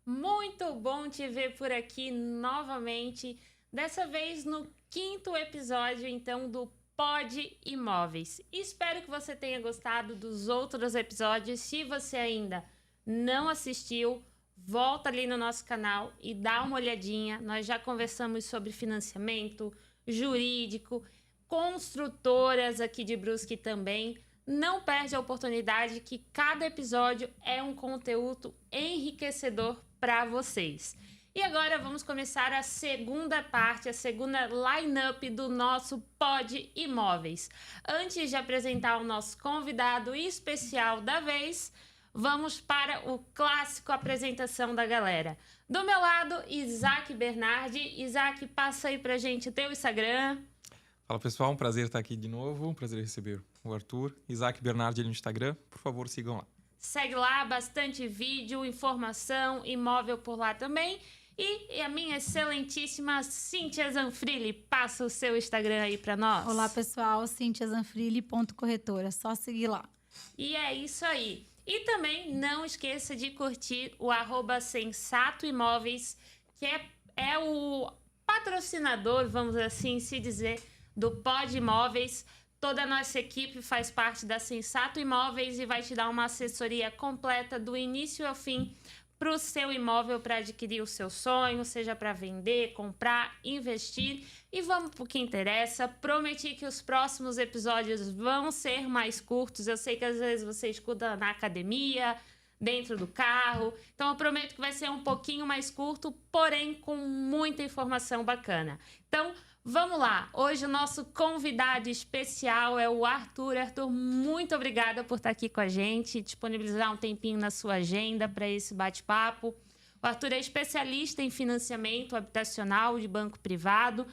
Muito bom te ver por aqui novamente, dessa vez no 5º episódio, então, do Pod Imóveis. Espero que você tenha gostado dos outros episódios. Se você ainda não assistiu, volta ali no nosso canal e dá uma olhadinha. Nós já conversamos sobre financiamento, jurídico, construtoras aqui de Brusque também. Não perde a oportunidade que cada episódio é um conteúdo enriquecedor para vocês. E agora vamos começar a segunda parte, a segunda line-up do nosso Pod Imóveis. Antes de apresentar o nosso convidado especial da vez, vamos para o clássico apresentação da galera. Do meu lado, Isaac Bernardi. Isaac, passa aí pra gente o teu Instagram. Fala pessoal, um prazer estar aqui de novo, um prazer receber o Arthur. Isaac Bernardi ali no Instagram, por favor sigam lá. Segue lá, bastante vídeo, informação, imóvel por lá também. E a minha excelentíssima Cíntia Zanfrilli, passa o seu Instagram aí para nós. Olá pessoal, cintiazanfrilli.corretora, só seguir lá. E é isso aí. E também não esqueça de curtir o @sensatoimóveis, que é o patrocinador, vamos assim se dizer, do Pod Imóveis. Toda a nossa equipe faz parte da Sensato Imóveis e vai te dar uma assessoria completa do início ao fim para o seu imóvel, para adquirir o seu sonho, seja para vender, comprar, investir. E vamos para o que interessa. Prometi que os próximos episódios vão ser mais curtos. Eu sei que às vezes você escuta na academia, dentro do carro. Então eu prometo que vai ser um pouquinho mais curto, porém com muita informação bacana. Então, vamos lá. Hoje o nosso convidado especial é o Arthur. Arthur, muito obrigada por estar aqui com a gente, disponibilizar um tempinho na sua agenda para esse bate-papo. O Arthur é especialista em financiamento habitacional de banco privado.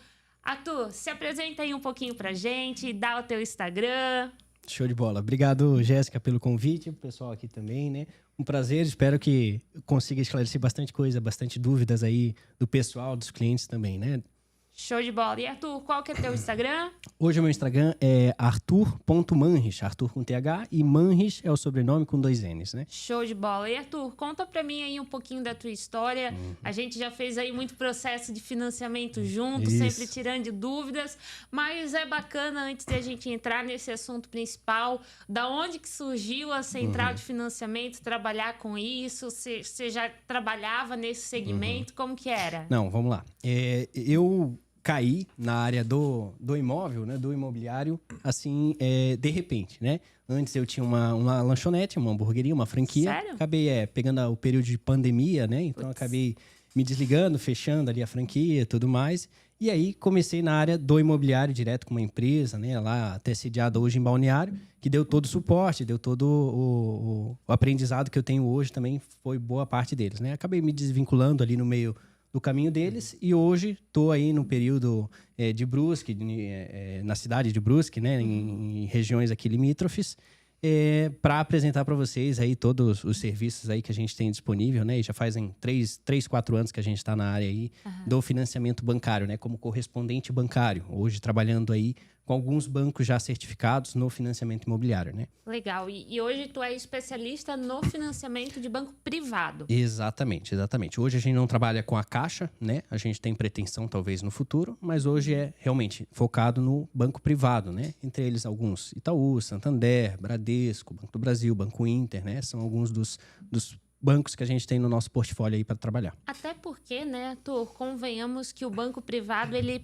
Arthur, se apresenta aí um pouquinho para a gente, dá o teu Instagram. Show de bola. Obrigado, Jéssica, pelo convite, o pessoal aqui também, né? Um prazer, espero que consiga esclarecer bastante coisa, bastante dúvidas aí do pessoal, dos clientes também, né? Show de bola. E Arthur, qual que é teu Instagram? Hoje o meu Instagram é arthur.manrich, Arthur com TH, e Manrich é o sobrenome com 2 N's, né? Show de bola. E Arthur, conta pra mim aí um pouquinho da tua história. A gente já fez aí muito processo de financiamento junto, Isso. sempre tirando dúvidas, mas é bacana, antes de a gente entrar nesse assunto principal, da onde que surgiu a central de financiamento, trabalhar com isso, você já trabalhava nesse segmento, como que era? Não, vamos lá. Eu caí na área do imóvel, né, do imobiliário, assim, de repente, né? Antes eu tinha uma lanchonete, uma hamburgueria, uma franquia. Sério? Acabei pegando o período de pandemia, né? Então acabei me desligando, fechando ali a franquia e tudo mais. E aí comecei na área do imobiliário, direto com uma empresa, né? Lá até sediada hoje em Balneário, que deu todo o suporte, deu todo o aprendizado que eu tenho hoje também, foi boa parte deles, né? Acabei me desvinculando ali no meio do caminho deles e hoje estou aí no período de Brusque, na cidade de Brusque, né, em regiões aqui limítrofes, para apresentar para vocês aí todos os serviços aí que a gente tem disponível, né, e já fazem 4 anos que a gente está na área aí do financiamento bancário, né, como correspondente bancário, hoje trabalhando aí com alguns bancos já certificados no financiamento imobiliário, né? Legal. E hoje tu é especialista no financiamento de banco privado. Exatamente, exatamente. Hoje a gente não trabalha com a Caixa, né? A gente tem pretensão talvez no futuro, mas hoje é realmente focado no banco privado, né? Entre eles alguns Itaú, Santander, Bradesco, Banco do Brasil, Banco Inter, né? São alguns dos bancos que a gente tem no nosso portfólio aí para trabalhar. Até porque, né, Arthur, convenhamos que o banco privado, ele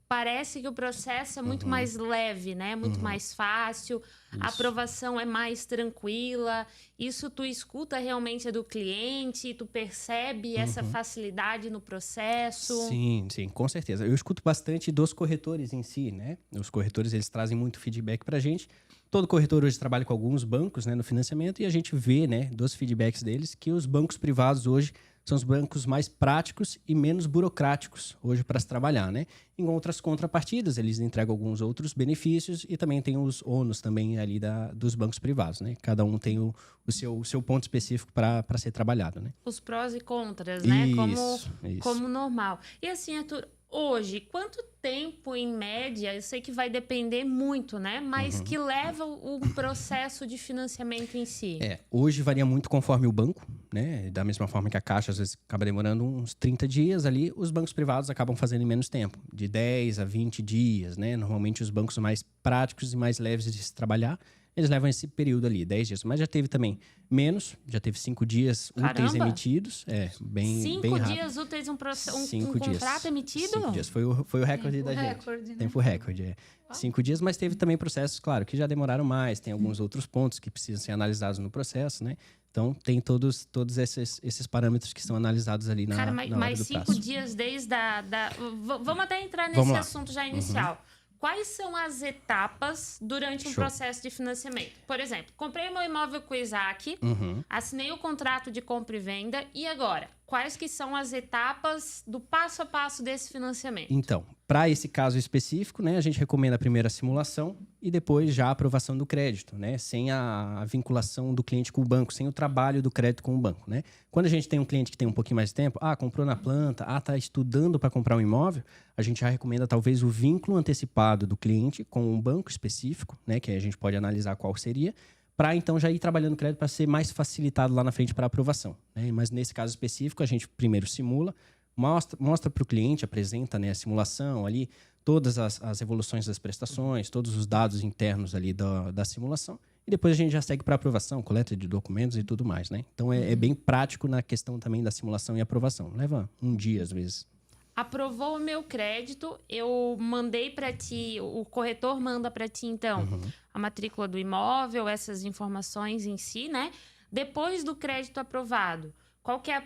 parece que o processo é muito mais leve, né? Muito mais fácil, a aprovação é mais tranquila. Isso tu escuta realmente do cliente, tu percebe essa facilidade no processo? Sim, sim, com certeza. Eu escuto bastante dos corretores em si, né? Os corretores, eles trazem muito feedback pra gente. Todo corretor hoje trabalha com alguns bancos, né, no financiamento, e a gente vê, né, dos feedbacks deles, que os bancos privados hoje são os bancos mais práticos e menos burocráticos hoje para se trabalhar, né? Em outras contrapartidas, eles entregam alguns outros benefícios e também tem os ônus também ali dos bancos privados, né? Cada um tem o seu ponto específico para ser trabalhado, né? Os prós e contras, né? Isso. Como normal. E assim, Arthur, hoje, quanto tempo, em média, eu sei que vai depender muito, né? Mas que leva o processo de financiamento em si? Hoje varia muito conforme o banco, né? Da mesma forma que a Caixa às vezes acaba demorando uns 30 dias ali, os bancos privados acabam fazendo em menos tempo, de 10 a 20 dias, né? Normalmente os bancos mais práticos e mais leves de se trabalhar, eles levam esse período ali, 10 dias. Mas já teve também menos, já teve 5 dias úteis Caramba! emitidos. Bem 5 rápido. dias úteis um 5 dias. contrato emitido? 5 dias. Foi o recorde da gente. Recorde, né? Tempo recorde, 5 dias, mas teve também processos, claro, que já demoraram mais. Tem alguns outros pontos que precisam ser analisados no processo, né? Então, tem todos esses parâmetros que são analisados ali na, Cara, na hora mais do 5 prazo. dias desde vamos até entrar Vamos nesse lá. assunto já inicial. Quais são as etapas durante um Show. processo de financiamento? Por exemplo, comprei meu imóvel com o Isaac, assinei o contrato de compra e venda, e agora? Quais que são as etapas do passo a passo desse financiamento? Então, para esse caso específico, né, a gente recomenda a primeira simulação e depois já a aprovação do crédito, né, sem a vinculação do cliente com o banco, sem o trabalho do crédito com o banco, né. Quando a gente tem um cliente que tem um pouquinho mais de tempo, comprou na planta, tá estudando para comprar um imóvel, a gente já recomenda talvez o vínculo antecipado do cliente com um banco específico, né, que a gente pode analisar qual seria, para então já ir trabalhando o crédito para ser mais facilitado lá na frente para aprovação, né? Mas nesse caso específico, a gente primeiro simula, mostra para o cliente, apresenta, né, a simulação ali, todas as evoluções das prestações, todos os dados internos ali da simulação, e depois a gente já segue para aprovação, coleta de documentos e tudo mais, né? Então é bem prático na questão também da simulação e aprovação. Leva um dia às vezes. Aprovou o meu crédito, eu mandei para ti, o corretor manda para ti, então, a matrícula do imóvel, essas informações em si, né? Depois do crédito aprovado, qual que é a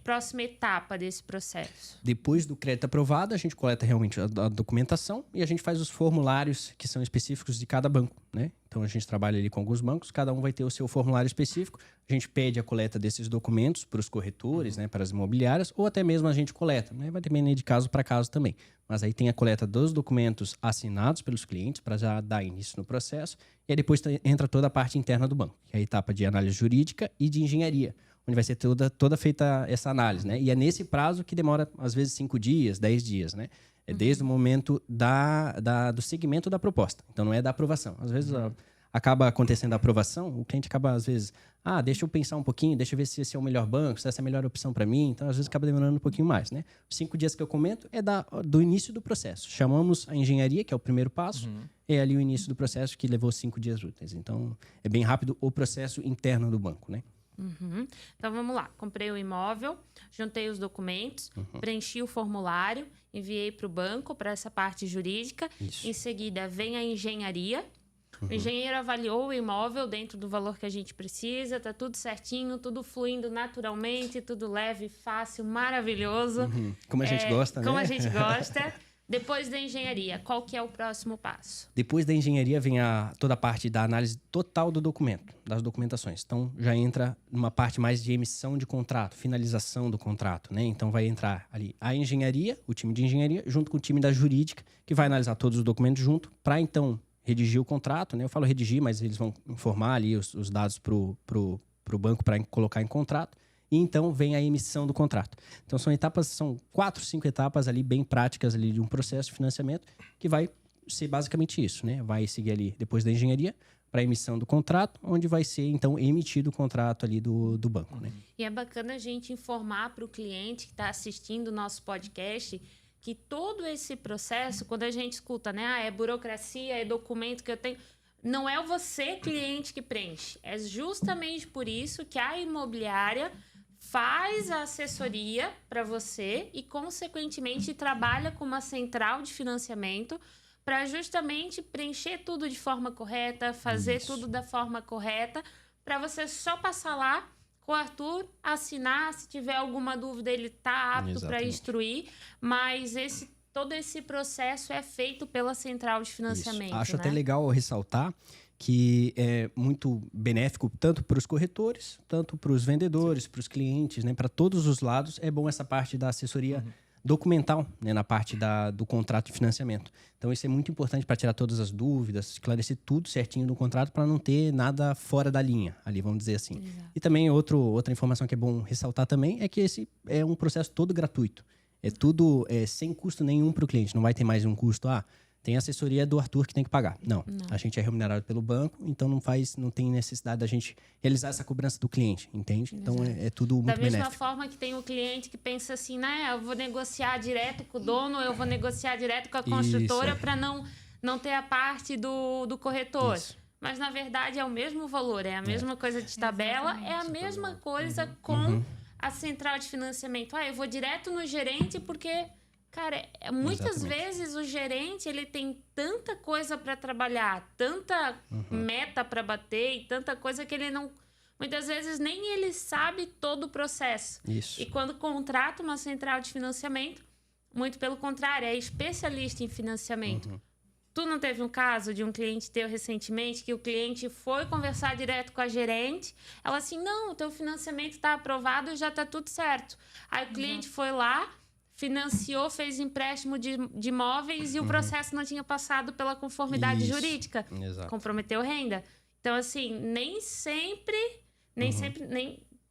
próxima etapa desse processo? Depois do crédito aprovado, a gente coleta realmente a documentação e a gente faz os formulários que são específicos de cada banco, né? Então, a gente trabalha ali com alguns bancos, cada um vai ter o seu formulário específico. A gente pede a coleta desses documentos para os corretores, né, para as imobiliárias, ou até mesmo a gente coleta, né? Vai depender de caso para caso também. Mas aí tem a coleta dos documentos assinados pelos clientes para já dar início no processo. E aí depois entra toda a parte interna do banco, que é a etapa de análise jurídica e de engenharia, onde vai ser toda feita essa análise, né? E é nesse prazo que demora, às vezes, 5 dias, 10 dias, né? É desde o momento do segmento da proposta. Então, não é da aprovação. Às vezes, acaba acontecendo a aprovação, o cliente acaba, às vezes, deixa eu pensar um pouquinho, deixa eu ver se esse é o melhor banco, se essa é a melhor opção para mim. Então, às vezes, acaba demorando um pouquinho mais, né? Os 5 dias que eu comento é do início do processo. Chamamos a engenharia, que é o primeiro passo, é ali o início do processo que levou 5 dias úteis. Então, é bem rápido o processo interno do banco, né? Então, vamos lá. Comprei o imóvel, juntei os documentos, preenchi o formulário, enviei para o banco, para essa parte jurídica. Isso. Em seguida, vem a engenharia. O engenheiro avaliou o imóvel dentro do valor que a gente precisa, tá tudo certinho, tudo fluindo naturalmente, tudo leve, fácil, maravilhoso. Como a gente gosta, né? Como a gente gosta. Depois da engenharia, qual que é o próximo passo? Depois da engenharia vem toda a parte da análise total do documento, das documentações. Então, já entra numa parte mais de emissão de contrato, finalização do contrato, né? Então, vai entrar ali a engenharia, o time de engenharia, junto com o time da jurídica, que vai analisar todos os documentos junto, para então redigir o contrato, né? Eu falo redigir, mas eles vão informar ali os dados pro banco para colocar em contrato. E então vem a emissão do contrato. Então são 4, 5 etapas ali bem práticas ali de um processo de financiamento que vai ser basicamente isso, né? Vai seguir ali depois da engenharia para a emissão do contrato, onde vai ser então emitido o contrato ali do banco, né? E é bacana a gente informar para o cliente que está assistindo o nosso podcast que todo esse processo, quando a gente escuta, né? É burocracia, é documento que eu tenho... Não é você, cliente, que preenche. É justamente por isso que a imobiliária faz a assessoria para você e, consequentemente, trabalha com uma central de financiamento para justamente preencher tudo de forma correta, fazer tudo da forma correta, para você só passar lá com o Arthur, assinar, se tiver alguma dúvida, ele está apto para instruir, mas todo esse processo é feito pela central de financiamento. Acho né? até legal ressaltar que é muito benéfico tanto para os corretores, tanto para os vendedores, para os clientes, né? Para todos os lados, é bom essa parte da assessoria documental, né? Na parte do contrato de financiamento. Então, isso é muito importante para tirar todas as dúvidas, esclarecer tudo certinho no contrato para não ter nada fora da linha, ali, vamos dizer assim. Exato. E também outra informação que é bom ressaltar também é que esse é um processo todo gratuito. É tudo sem custo nenhum para o cliente. Não vai ter mais um custo, tem assessoria do Arthur que tem que pagar. Não. A gente é remunerado pelo banco, então não tem necessidade da gente realizar essa cobrança do cliente, entende? Então é tudo muito benéfico. Da mesma forma que tem o cliente que pensa assim, né? Eu vou negociar direto com o dono, eu vou negociar direto com a construtora para não ter a parte do corretor. Isso. Mas, na verdade, é o mesmo valor, é a mesma coisa de tabela, é a mesma coisa com a central de financiamento. Eu vou direto no gerente porque... Cara, muitas vezes o gerente ele tem tanta coisa para trabalhar, tanta meta para bater e tanta coisa que ele não... Muitas vezes nem ele sabe todo o processo. Isso. E quando contrata uma central de financiamento, muito pelo contrário, é especialista em financiamento. Tu não teve um caso de um cliente teu recentemente que o cliente foi conversar direto com a gerente, ela assim, não, o teu financiamento está aprovado e já está tudo certo. Aí o cliente foi lá, financiou, fez empréstimo de imóveis e o processo não tinha passado pela conformidade jurídica. Exato. Comprometeu renda. Então, assim,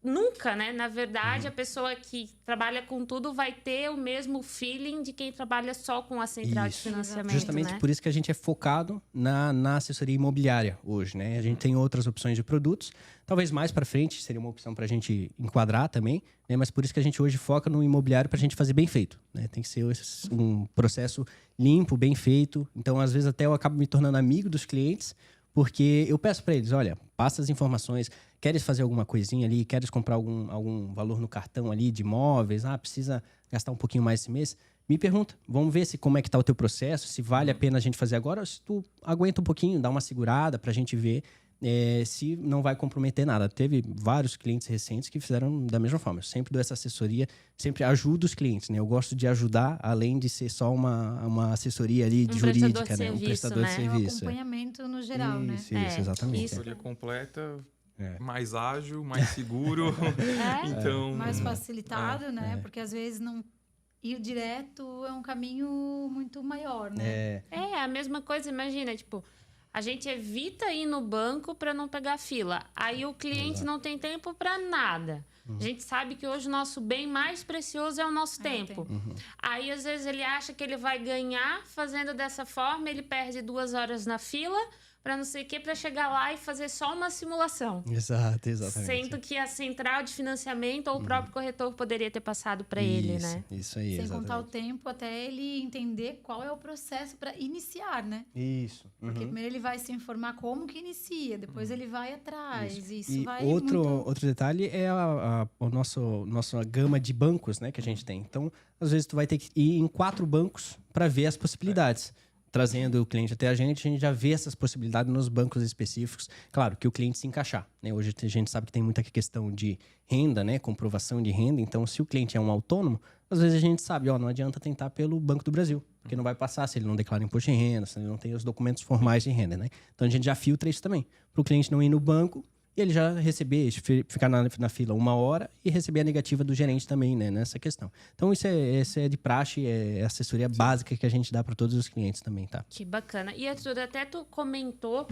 nunca, né? Na verdade, a pessoa que trabalha com tudo vai ter o mesmo feeling de quem trabalha só com a central de financiamento. Justamente né? por isso que a gente é focado na assessoria imobiliária hoje, né? A gente tem outras opções de produtos. Talvez mais para frente seria uma opção para a gente enquadrar também, né? Mas por isso que a gente hoje foca no imobiliário para a gente fazer bem feito, né? Tem que ser um processo limpo, bem feito. Então, às vezes, até eu acabo me tornando amigo dos clientes, porque eu peço para eles, olha, passa as informações, queres fazer alguma coisinha ali, queres comprar algum valor no cartão ali de imóveis, precisa gastar um pouquinho mais esse mês, me pergunta, vamos ver como é que tá o teu processo, se vale a pena a gente fazer agora, ou se tu aguenta um pouquinho, dá uma segurada pra gente ver se não vai comprometer nada. Teve vários clientes recentes que fizeram da mesma forma. Eu sempre dou essa assessoria, sempre ajudo os clientes, né? Eu gosto de ajudar, além de ser só uma assessoria ali de jurídica, né? Um prestador de serviço. Um acompanhamento no geral, isso, né? Isso, exatamente. Assessoria completa, mais ágil, mais seguro. Então, mais facilitado, né? Porque às vezes não ir direto é um caminho muito maior, né? É a mesma coisa, imagina, tipo, a gente evita ir no banco para não pegar fila. Aí o cliente não tem tempo para nada. A gente sabe que hoje o nosso bem mais precioso é o nosso tempo. Aí, às vezes, ele acha que ele vai ganhar fazendo dessa forma, ele perde 2 horas na fila para não sei o que, para chegar lá e fazer só uma simulação. Exato, exatamente. Sendo que a central de financiamento ou o próprio corretor poderia ter passado para ele, né? Isso aí, sem contar o tempo até ele entender qual é o processo para iniciar, né? Isso. Porque primeiro ele vai se informar como que inicia, depois ele vai atrás. Isso e vai outro detalhe é a nossa gama de bancos, né, que a gente tem. Então, às vezes tu vai ter que ir em 4 bancos para ver as possibilidades. Trazendo o cliente até a gente já vê essas possibilidades nos bancos específicos. Claro, que o cliente se encaixar, né? Hoje a gente sabe que tem muita questão de renda, né? Comprovação de renda. Então, se o cliente é um autônomo, às vezes a gente sabe, não adianta tentar pelo Banco do Brasil, porque não vai passar se ele não declara imposto de renda, se ele não tem os documentos formais de renda, né? Então, a gente já filtra isso também. Para o cliente não ir no banco e ele já ficar na fila 1 hora e receber a negativa do gerente também, né, nessa questão. Então, isso é de praxe, é assessoria básica que a gente dá para todos os clientes também, tá? Que bacana. E, Arthur, até tu comentou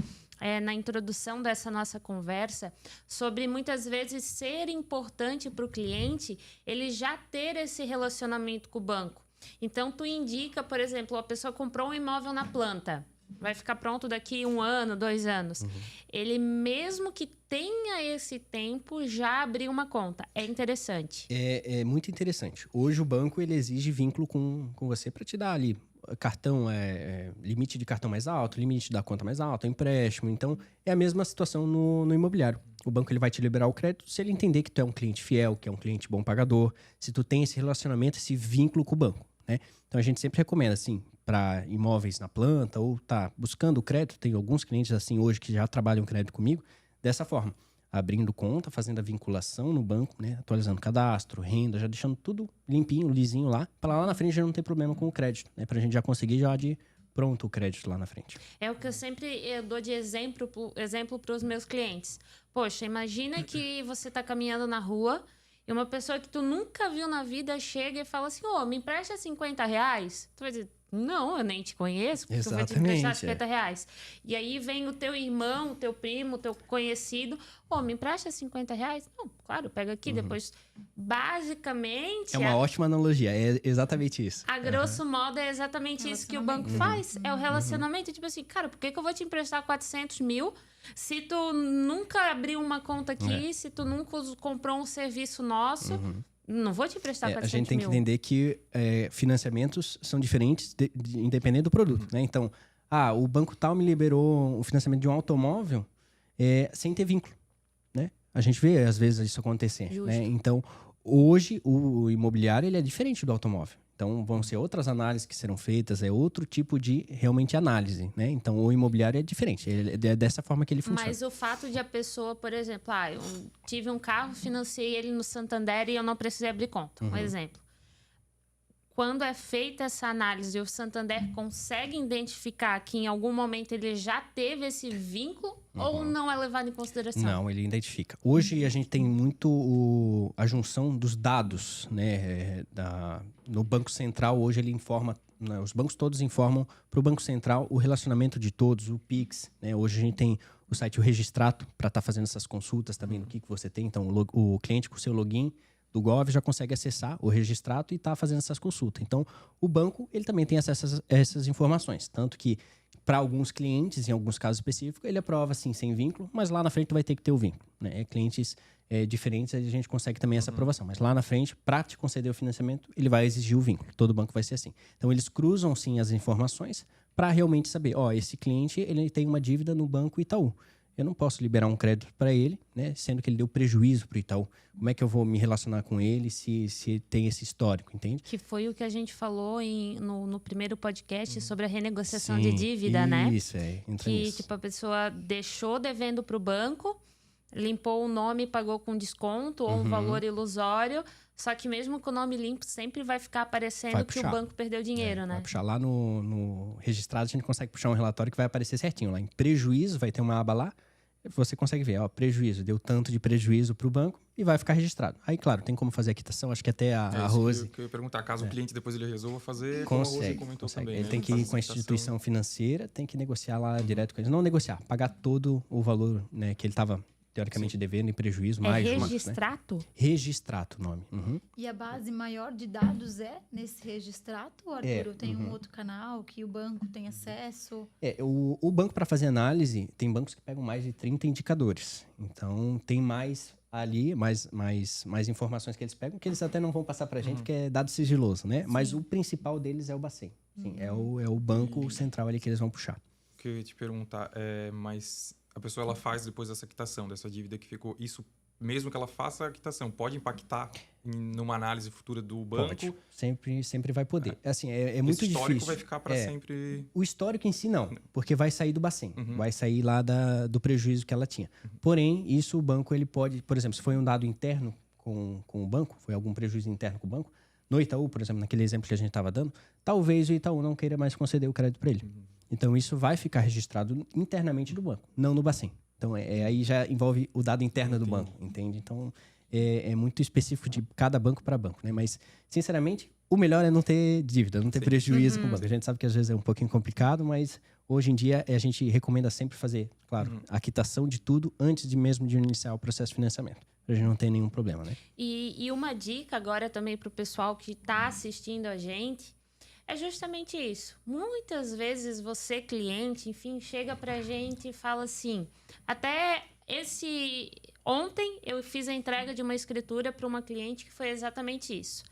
na introdução dessa nossa conversa sobre muitas vezes ser importante para o cliente ele já ter esse relacionamento com o banco. Então, tu indica, por exemplo, a pessoa comprou um imóvel na planta, vai ficar pronto daqui 1 ano, 2 anos. Ele, mesmo que tenha esse tempo, já abriu uma conta. É interessante. É muito interessante. Hoje o banco ele exige vínculo com você para te dar ali cartão, limite de cartão mais alto, limite da conta mais alto, empréstimo. Então, é a mesma situação no imobiliário. O banco ele vai te liberar o crédito se ele entender que tu é um cliente fiel, que é um cliente bom pagador, se tu tem esse relacionamento, esse vínculo com o banco, né? Então, a gente sempre recomenda, assim, para imóveis na planta ou tá buscando o crédito. Tem alguns clientes assim hoje que já trabalham crédito comigo dessa forma, abrindo conta, fazendo a vinculação no banco, né, atualizando cadastro, renda, já deixando tudo limpinho, lisinho lá, para lá na frente já não ter problema com o crédito, né, para a gente já conseguir já de pronto o crédito lá na frente. É o que eu dou de exemplo para os meus clientes. Poxa, imagina que você está caminhando na rua e uma pessoa que tu nunca viu na vida chega e fala assim, me empresta R$50? Tu vai dizer, não, eu nem te conheço, porque eu vou te emprestar R$50. E aí vem o teu irmão, o teu primo, o teu conhecido, me empresta R$50? Não, claro, pega aqui, depois basicamente... É uma ótima analogia, é exatamente isso. A grosso modo, é exatamente isso que o banco faz. É o relacionamento. Tipo assim, cara, por que eu vou te emprestar 400 mil se tu nunca abriu uma conta aqui, se tu nunca comprou um serviço nosso? Não vou te emprestar 400 mil. A gente tem que entender que financiamentos são diferentes independente do produto, né? Então, o banco tal me liberou o financiamento de um automóvel sem ter vínculo, né? A gente vê, às vezes, isso acontecer, né? Então, hoje, o imobiliário ele é diferente do automóvel. Então, vão ser outras análises que serão feitas, é outro tipo de, realmente, análise, né? Então, o imobiliário é diferente, é dessa forma que ele funciona. Mas o fato de a pessoa, por exemplo, eu tive um carro, financiei ele no Santander e eu não precisei abrir conta, um exemplo. Quando é feita essa análise, o Santander consegue identificar que em algum momento ele já teve esse vínculo ou não é levado em consideração? Não, ele identifica. Hoje a gente tem muito a junção dos dados, né? No Banco Central, hoje ele informa, né, os bancos todos informam para o Banco Central o relacionamento de todos, o Pix, né? Hoje a gente tem o site O Registrato para estar fazendo essas consultas também do que você tem. Então, o cliente com o seu login do Gov já consegue acessar o Registrato e está fazendo essas consultas. Então, o banco ele também tem acesso a essas informações. Tanto que, para alguns clientes, em alguns casos específicos, ele aprova, sim, sem vínculo, mas lá na frente vai ter que ter o vínculo, né? Clientes diferentes, a gente consegue também essa aprovação. Mas lá na frente, para te conceder o financiamento, ele vai exigir o vínculo. Todo banco vai ser assim. Então, eles cruzam, sim, as informações para realmente saber, esse cliente ele tem uma dívida no Banco Itaú. Eu não posso liberar um crédito para ele, né, sendo que ele deu prejuízo para o Itaú. Como é que eu vou me relacionar com ele se tem esse histórico, entende? Que foi o que a gente falou no primeiro podcast sobre a renegociação de dívida, né? Isso, entra nisso. Tipo, a pessoa deixou devendo para o banco, limpou o nome e pagou com desconto ou um valor ilusório, só que mesmo com o nome limpo sempre vai ficar aparecendo que o banco perdeu dinheiro, né? Vai puxar lá no registrado, a gente consegue puxar um relatório que vai aparecer certinho. Lá em prejuízo, vai ter uma aba lá, você consegue ver, prejuízo, deu tanto de prejuízo para o banco e vai ficar registrado. Aí, claro, tem como fazer a quitação, acho que até a Rose... Eu ia perguntar, caso o cliente depois ele resolva fazer, consegue, como a Rose comentou consegue. também. Ele tem que ir com a instituição financeira, tem que negociar lá direto com eles. Não negociar, pagar todo o valor, né, que ele estava teoricamente devendo em prejuízo. Mais registrato? Né? Registrato o nome. E a base maior de dados é nesse registrato, Arthur? Tem um outro canal que o banco tem acesso? O banco, para fazer análise, tem bancos que pegam mais de 30 indicadores. Então, tem mais ali, mais informações que eles pegam, que eles até não vão passar para a gente, porque é dado sigiloso, né? Sim. Mas o principal deles é o Bacen. Sim, é o banco central ali que eles vão puxar. O que eu ia te perguntar mas a pessoa ela faz depois dessa quitação, dessa dívida que ficou, isso mesmo que ela faça a quitação, pode impactar numa análise futura do banco? Pode, sempre vai poder. Assim, é muito difícil. O histórico vai ficar para sempre... O histórico em si não, porque vai sair do Bacen, vai sair lá do prejuízo que ela tinha. Porém, isso o banco ele pode, por exemplo, se foi um dado interno com o banco, foi algum prejuízo interno com o banco, no Itaú, por exemplo, naquele exemplo que a gente estava dando, talvez o Itaú não queira mais conceder o crédito para ele. Então, isso vai ficar registrado internamente do banco, não no Bacen. Então, aí já envolve o dado interno do banco, entende? Então, é muito específico de cada banco para banco, né? Mas, sinceramente, o melhor é não ter dívida, não ter prejuízo com o banco. A gente sabe que às vezes é um pouquinho complicado, mas hoje em dia a gente recomenda sempre fazer, claro, a quitação de tudo antes mesmo de iniciar o processo de financiamento. Pra gente não ter nenhum problema, né? E uma dica agora também para o pessoal que está assistindo a gente é justamente isso. Muitas vezes você, cliente, enfim, chega pra gente e fala assim... Até ontem eu fiz a entrega de uma escritura para uma cliente que foi exatamente isso.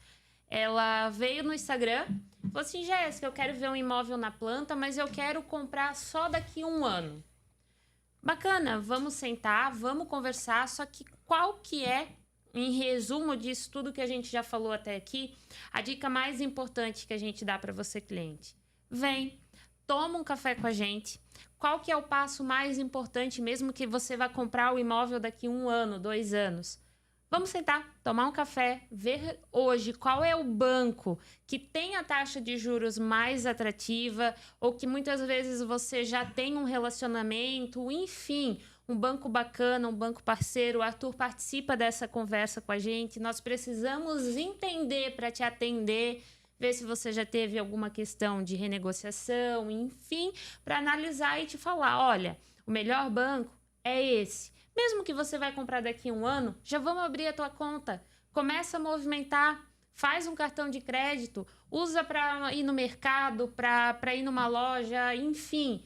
Ela veio no Instagram e falou assim, Jéssica, eu quero ver um imóvel na planta, mas eu quero comprar só daqui a 1 ano. Bacana, vamos sentar, vamos conversar, só que qual que é, em resumo disso tudo que a gente já falou até aqui, a dica mais importante que a gente dá para você, cliente? Vem, toma um café com a gente. Qual que é o passo mais importante, mesmo que você vá comprar o imóvel daqui 1 ano, 2 anos? Vamos sentar, tomar um café, ver hoje qual é o banco que tem a taxa de juros mais atrativa ou que muitas vezes você já tem um relacionamento, enfim, um banco bacana, um banco parceiro. O Arthur participa dessa conversa com a gente. Nós precisamos entender para te atender, ver se você já teve alguma questão de renegociação, enfim, para analisar e te falar, olha, o melhor banco é esse. Mesmo que você vai comprar daqui a 1 ano, já vamos abrir a tua conta. começa a movimentar, faz um cartão de crédito, usa para ir no mercado, para ir numa loja, enfim.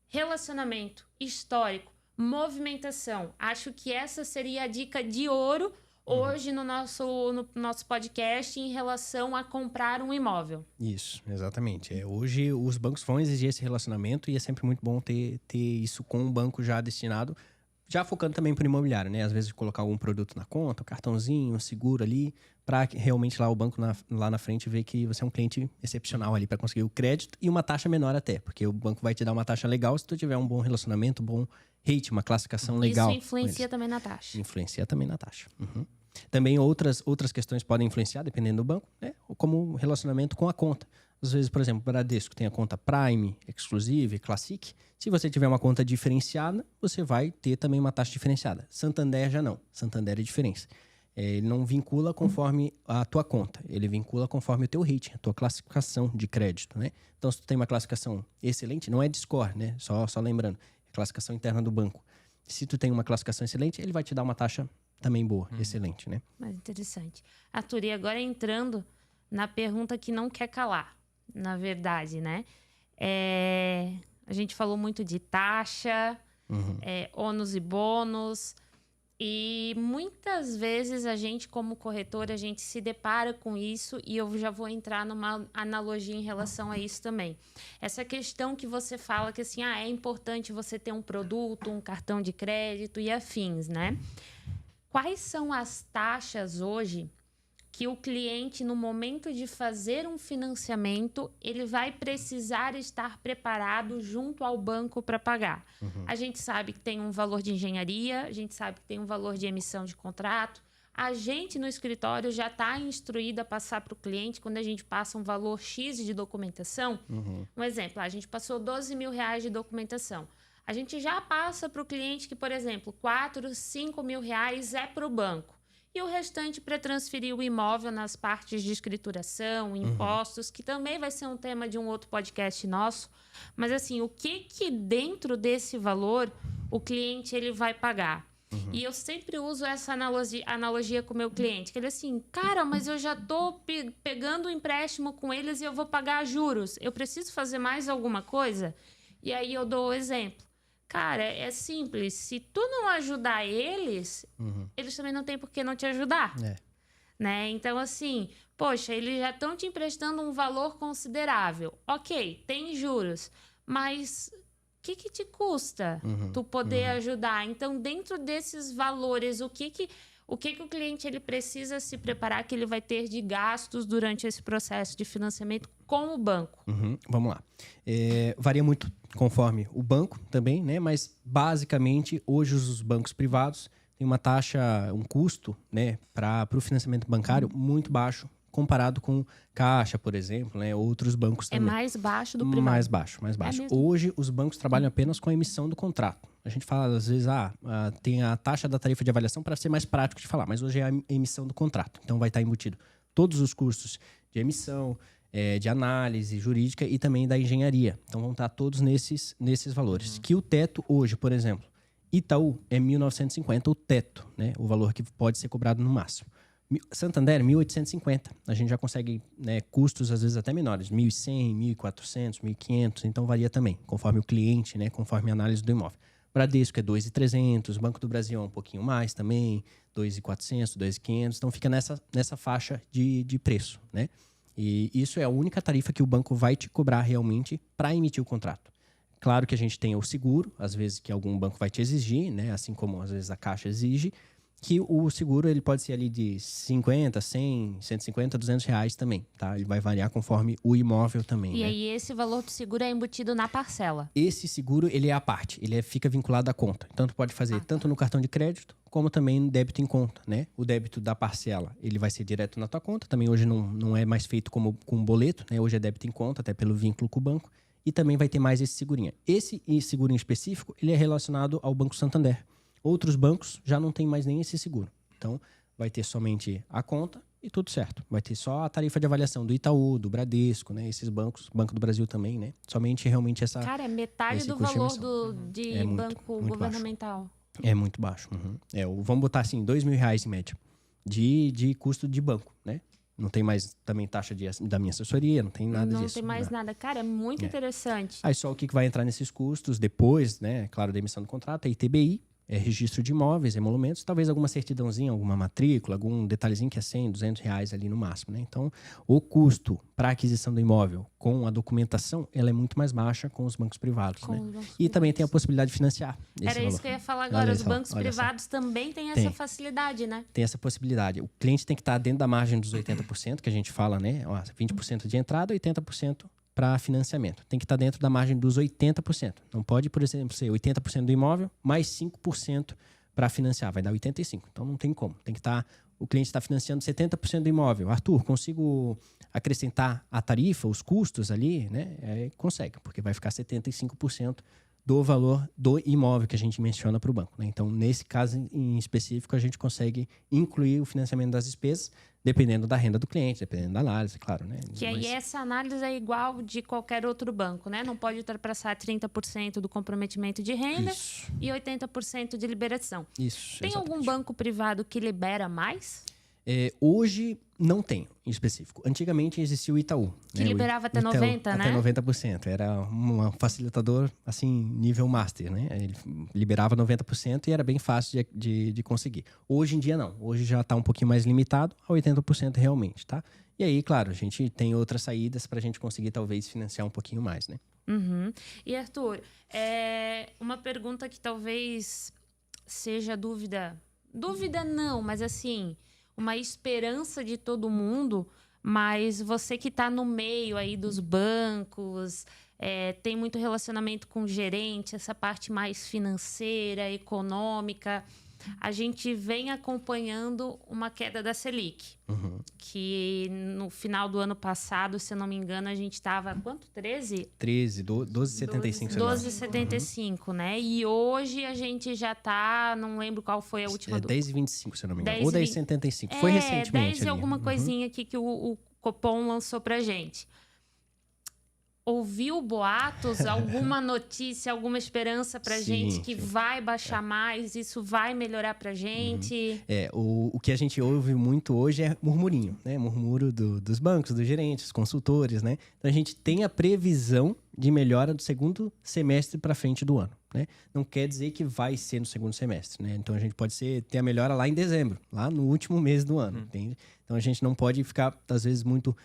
Relacionamento, histórico, movimentação. Acho que essa seria a dica de ouro hoje no nosso podcast em relação a comprar um imóvel. Isso, exatamente. Hoje os bancos vão exigir esse relacionamento e é sempre muito bom ter isso com um banco já destinado, já focando também para o imobiliário, né? Às vezes colocar algum produto na conta, um cartãozinho, um seguro ali, para realmente lá o banco lá na frente ver que você é um cliente excepcional ali para conseguir o crédito e uma taxa menor até, porque o banco vai te dar uma taxa legal se tu tiver um bom relacionamento, um bom rate, uma classificação legal. Isso influencia também na taxa. Influencia também na taxa. Uhum. Também outras questões podem influenciar, dependendo do banco, né? Como relacionamento com a conta. Às vezes, por exemplo, o Bradesco tem a conta Prime, Exclusive, Classic. Se você tiver uma conta diferenciada, você vai ter também uma taxa diferenciada. Santander já não. Santander é diferente. Ele não vincula conforme a tua conta. Ele vincula conforme o teu rating, a tua classificação de crédito, né? Então, se tu tem uma classificação excelente, não é de score, né? Só lembrando, é classificação interna do banco. Se tu tem uma classificação excelente, ele vai te dar uma taxa também boa, excelente, né? Mais interessante. Arthur, e agora entrando na pergunta que não quer calar, na verdade, né? A gente falou muito de taxa, ônus e bônus, e muitas vezes a gente, como corretor, a gente se depara com isso, e eu já vou entrar numa analogia em relação a isso também. Essa questão que você fala que assim, é importante você ter um produto, um cartão de crédito e afins, né? Quais são as taxas hoje que o cliente, no momento de fazer um financiamento, ele vai precisar estar preparado junto ao banco para pagar? A gente sabe que tem um valor de engenharia, a gente sabe que tem um valor de emissão de contrato. A gente, no escritório, já está instruído a passar para o cliente, quando a gente passa um valor X de documentação. Um exemplo, a gente passou R$12.000 de documentação. A gente já passa para o cliente que, por exemplo, R$4.000, R$5.000 é para o banco. E o restante para transferir o imóvel nas partes de escrituração, impostos, que também vai ser um tema de um outro podcast nosso. Mas, assim, o que dentro desse valor o cliente ele vai pagar? E eu sempre uso essa analogia com o meu cliente. Que ele assim, cara, mas eu já estou pegando o empréstimo com eles e eu vou pagar juros. Eu preciso fazer mais alguma coisa? E aí eu dou o exemplo. Cara, é simples. Se tu não ajudar eles, eles também não têm por que não te ajudar. Né? Então, assim, poxa, eles já estão te emprestando um valor considerável. Ok, tem juros, mas o que te custa tu poder ajudar? Então, dentro desses valores, o que o cliente ele precisa se preparar que ele vai ter de gastos durante esse processo de financiamento com o banco? Vamos lá. Varia muito conforme o banco também, né? Mas basicamente hoje os bancos privados têm uma taxa, um custo, né, para o financiamento bancário muito baixo comparado com Caixa, por exemplo, né? Outros bancos também. É mais baixo do privado? Mais baixo. Hoje os bancos trabalham apenas com a emissão do contrato. A gente fala, às vezes, tem a taxa da tarifa de avaliação para ser mais prático de falar, mas hoje é a emissão do contrato. Então vai estar embutido todos os custos de emissão, de análise jurídica e também da engenharia. Então vão estar todos nesses valores. Que o teto hoje, por exemplo, Itaú é 1.950 o teto, né? O valor que pode ser cobrado no máximo. Santander, 1.850. A gente já consegue, né, custos às vezes até menores, 1.100, 1.400, 1.500. Então varia também, conforme o cliente, né, conforme a análise do imóvel. Bradesco é 2.300, Banco do Brasil é um pouquinho mais também, 2.400, 2.500. Então fica nessa faixa de preço, né? E isso é a única tarifa que o banco vai te cobrar realmente para emitir o contrato. Claro que a gente tem o seguro, às vezes que algum banco vai te exigir, né? Assim como às vezes a Caixa exige, que o seguro ele pode ser ali de 50, 100, 150, 200 reais também, tá? Ele vai variar conforme o imóvel também, E né? aí esse valor do seguro é embutido na parcela? Esse seguro, ele é à parte, fica vinculado à conta. Então, tu pode fazer tanto no cartão de crédito, como também no débito em conta, né? O débito da parcela, ele vai ser direto na tua conta. Também hoje não é mais feito como com boleto, né? Hoje é débito em conta, até pelo vínculo com o banco. E também vai ter mais esse segurinha. Esse seguro em específico, ele é relacionado ao Banco Santander. Outros bancos já não tem mais nem esse seguro. Então, vai ter somente a conta e tudo certo. Vai ter só a tarifa de avaliação do Itaú, do Bradesco, né? Esses bancos, Banco do Brasil também, né? Somente realmente essa... Cara, é metade do valor de banco muito governamental. É muito baixo. Vamos botar assim, R$2.000 em média. de custo de banco, né? Não tem mais também taxa da minha assessoria, não tem nada disso. Não tem mais nada. Cara, é muito interessante. Aí só o que vai entrar nesses custos depois, né? Claro, da emissão do contrato, é ITBI, é registro de imóveis, emolumentos, talvez alguma certidãozinha, alguma matrícula, algum detalhezinho que é 100, 200 reais ali no máximo, né? Então, o custo para aquisição do imóvel com a documentação, ela é muito mais baixa com os bancos privados, né? E também tem a possibilidade de financiar esse Era valor. isso que eu ia falar agora. Olha Os só, bancos olha só. privados também têm essa facilidade, né? Tem essa possibilidade. O cliente tem que estar dentro da margem dos 80%, que a gente fala, né? 20% de entrada, 80% para financiamento. Tem que estar dentro da margem dos 80%. Não pode, por exemplo, ser 80% do imóvel mais 5% para financiar. Vai dar 85%. Então, não tem como. Tem que estar... O cliente está financiando 70% do imóvel. Arthur, consigo acrescentar a tarifa, os custos ali, né? Consegue, porque vai ficar 75% do valor do imóvel que a gente menciona para o banco, né? Então, nesse caso em específico, a gente consegue incluir o financiamento das despesas, dependendo da renda do cliente, dependendo da análise, claro, né? Que aí essa análise é igual de qualquer outro banco, né? Não pode ultrapassar 30% do comprometimento de renda e 80% de liberação. Isso, tem exatamente. algum banco privado que libera mais? Hoje não tem em específico. Antigamente existia o Itaú. Que liberava até 90%, né? Até 90%. Era um facilitador, assim, nível master, né? Ele liberava 90% e era bem fácil de conseguir. Hoje em dia, não. Hoje já está um pouquinho mais limitado a 80% realmente, tá? E aí, claro, a gente tem outras saídas para a gente conseguir, talvez, financiar um pouquinho mais, né? Uhum. E, Arthur, uma pergunta que talvez seja dúvida... Dúvida não, mas assim... uma esperança de todo mundo, mas você que está no meio aí dos bancos, tem muito relacionamento com o gerente, essa parte mais financeira, econômica, a gente vem acompanhando uma queda da Selic, que no final do ano passado, se eu não me engano, a gente estava, quanto? 13? 12,75. 12,75, né? E hoje a gente já está, não lembro qual foi a última... 10,25, se eu não me engano. 10, ou 10,75. Foi recentemente 10 e alguma coisinha aqui que o Copom lançou pra gente. Ouviu boatos, alguma notícia, alguma esperança pra gente que vai baixar mais, isso vai melhorar pra gente? O que a gente ouve muito hoje é murmurinho, né? Murmúrio dos bancos, dos gerentes, consultores, né? Então, a gente tem a previsão de melhora do segundo semestre para frente do ano, né? Não quer dizer que vai ser no segundo semestre, né? Então, a gente pode ter a melhora lá em dezembro, lá no último mês do ano, entende? Então, a gente não pode ficar, às vezes, muito...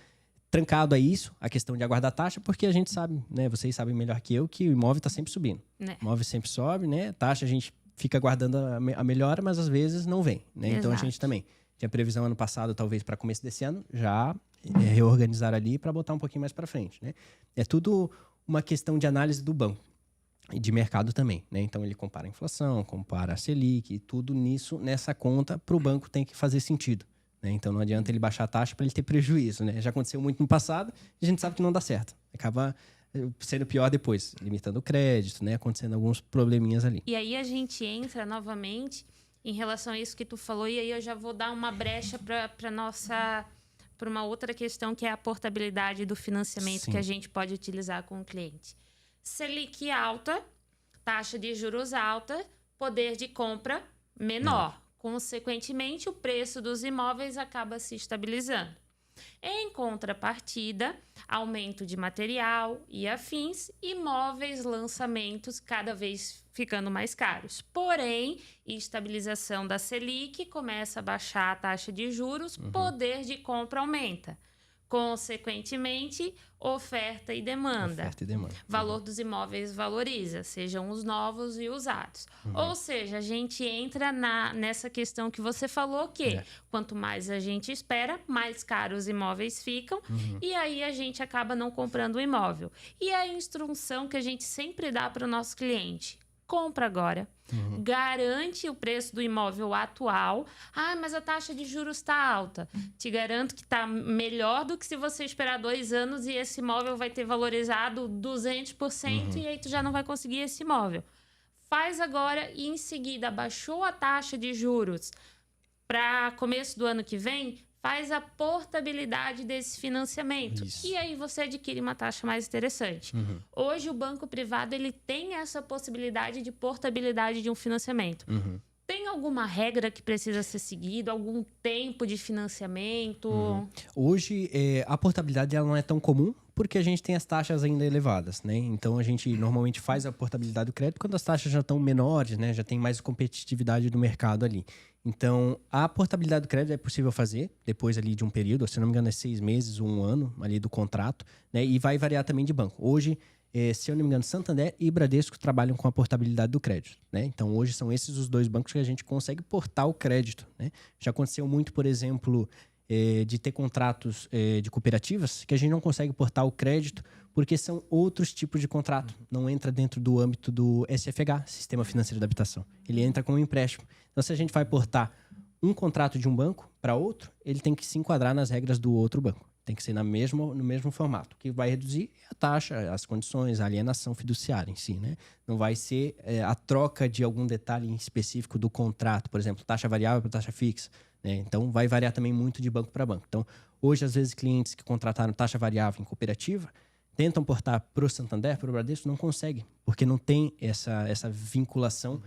trancado a isso, a questão de aguardar taxa, porque a gente sabe, né? Vocês sabem melhor que eu que o imóvel está sempre subindo. O imóvel sempre sobe, né? Taxa a gente fica aguardando a melhora, mas às vezes não vem, né? Então a gente também tinha previsão ano passado, talvez para começo desse ano, já reorganizar ali para botar um pouquinho mais para frente, né? É tudo uma questão de análise do banco e de mercado também, né? Então ele compara a inflação, compara a Selic e tudo nisso, nessa conta, para o banco tem que fazer sentido. Então, não adianta ele baixar a taxa para ele ter prejuízo, né? Já aconteceu muito no passado e a gente sabe que não dá certo. Acaba sendo pior depois, limitando o crédito, né? Acontecendo alguns probleminhas ali. E aí a gente entra novamente em relação a isso que tu falou, e aí eu já vou dar uma brecha para uma outra questão, que é a portabilidade do financiamento que a gente pode utilizar com o cliente. Selic alta, taxa de juros alta, poder de compra menor. Consequentemente, o preço dos imóveis acaba se estabilizando. Em contrapartida, aumento de material e afins, imóveis, lançamentos cada vez ficando mais caros. Porém, estabilização da Selic, começa a baixar a taxa de juros, poder de compra aumenta. Consequentemente, oferta e demanda. Valor dos imóveis valoriza, sejam os novos e usados. Ou seja, a gente entra nessa questão que você falou, que quanto mais a gente espera, mais caros os imóveis ficam, e aí a gente acaba não comprando o imóvel. E a instrução que a gente sempre dá para o nosso cliente: compra agora. Garante o preço do imóvel atual. Ah, mas a taxa de juros está alta. Te garanto que está melhor do que se você esperar 2 anos e esse imóvel vai ter valorizado 200% e aí tu já não vai conseguir esse imóvel. Faz agora e em seguida baixou a taxa de juros para começo do ano que vem, faz a portabilidade desse financiamento. E aí você adquire uma taxa mais interessante. Hoje o banco privado ele tem essa possibilidade de portabilidade de um financiamento. tem alguma regra que precisa ser seguida? Algum tempo de financiamento? Hoje, a portabilidade ela não é tão comum porque a gente tem as taxas ainda elevadas, né? Então, a gente normalmente faz a portabilidade do crédito quando as taxas já estão menores, né? Já tem mais competitividade do mercado ali. Então, a portabilidade do crédito é possível fazer depois ali de um período, se não me engano é 6 meses ou 1 ano ali do contrato, né? E vai variar também de banco. Hoje, se eu não me engano, Santander e Bradesco trabalham com a portabilidade do crédito, né? Então, hoje são esses os 2 bancos que a gente consegue portar o crédito, né? Já aconteceu muito, por exemplo, de ter contratos de cooperativas que a gente não consegue portar o crédito porque são outros tipos de contrato. Não entra dentro do âmbito do SFH, Sistema Financeiro da Habitação. Ele entra como empréstimo. Então, se a gente vai portar um contrato de um banco para outro, ele tem que se enquadrar nas regras do outro banco. Tem que ser no mesmo formato, que vai reduzir a taxa, as condições, a alienação fiduciária em si, né? Não vai ser a troca de algum detalhe em específico do contrato, por exemplo, taxa variável para taxa fixa, né? Então, vai variar também muito de banco para banco. Então, hoje, às vezes, clientes que contrataram taxa variável em cooperativa tentam portar para o Santander, para o Bradesco, não conseguem, porque não tem essa vinculação